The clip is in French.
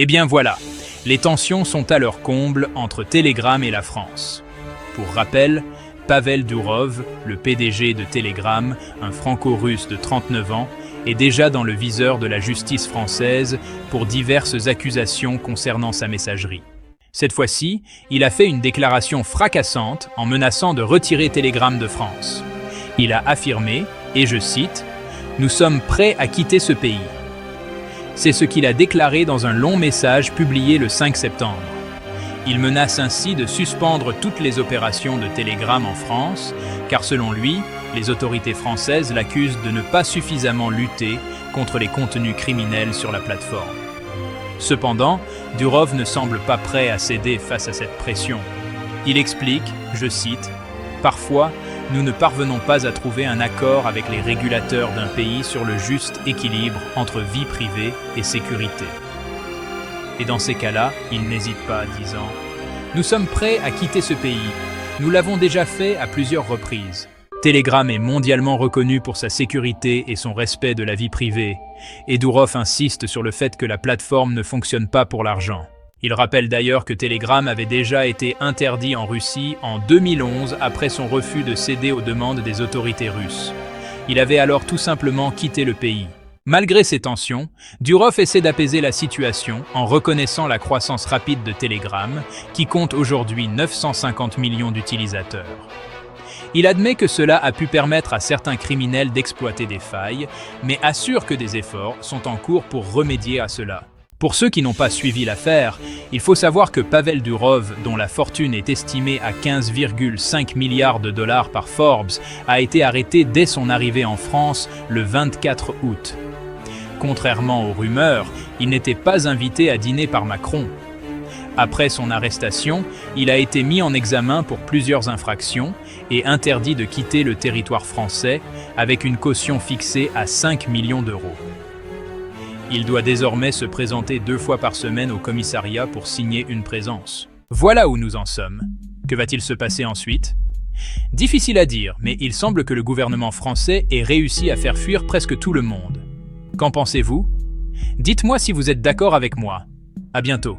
Eh bien voilà, les tensions sont à leur comble entre Telegram et la France. Pour rappel, Pavel Durov, le PDG de Telegram, un franco-russe de 39 ans, est déjà dans le viseur de la justice française pour diverses accusations concernant sa messagerie. Cette fois-ci, il a fait une déclaration fracassante en menaçant de retirer Telegram de France. Il a affirmé, et je cite, « Nous sommes prêts à quitter ce pays ». C'est ce qu'il a déclaré dans un long message publié le 5 septembre. Il menace ainsi de suspendre toutes les opérations de Telegram en France, car selon lui, les autorités françaises l'accusent de ne pas suffisamment lutter contre les contenus criminels sur la plateforme. Cependant, Durov ne semble pas prêt à céder face à cette pression. Il explique, je cite, « Parfois, nous ne parvenons pas à trouver un accord avec les régulateurs d'un pays sur le juste équilibre entre vie privée et sécurité. » Et dans ces cas-là, il n'hésite pas, disant « Nous sommes prêts à quitter ce pays. Nous l'avons déjà fait à plusieurs reprises. » Telegram est mondialement reconnu pour sa sécurité et son respect de la vie privée, et Durov insiste sur le fait que la plateforme ne fonctionne pas pour l'argent. Il rappelle d'ailleurs que Telegram avait déjà été interdit en Russie en 2011 après son refus de céder aux demandes des autorités russes. Il avait alors tout simplement quitté le pays. Malgré ces tensions, Durov essaie d'apaiser la situation en reconnaissant la croissance rapide de Telegram, qui compte aujourd'hui 950 millions d'utilisateurs. Il admet que cela a pu permettre à certains criminels d'exploiter des failles, mais assure que des efforts sont en cours pour remédier à cela. Pour ceux qui n'ont pas suivi l'affaire, il faut savoir que Pavel Durov, dont la fortune est estimée à 15,5 milliards de dollars par Forbes, a été arrêté dès son arrivée en France le 24 août. Contrairement aux rumeurs, il n'était pas invité à dîner par Macron. Après son arrestation, il a été mis en examen pour plusieurs infractions et interdit de quitter le territoire français avec une caution fixée à 5 millions d'euros. Il doit désormais se présenter 2 fois par semaine au commissariat pour signer une présence. Voilà où nous en sommes. Que va-t-il se passer ensuite? Difficile à dire, mais il semble que le gouvernement français ait réussi à faire fuir presque tout le monde. Qu'en pensez-vous? Dites-moi si vous êtes d'accord avec moi. À bientôt.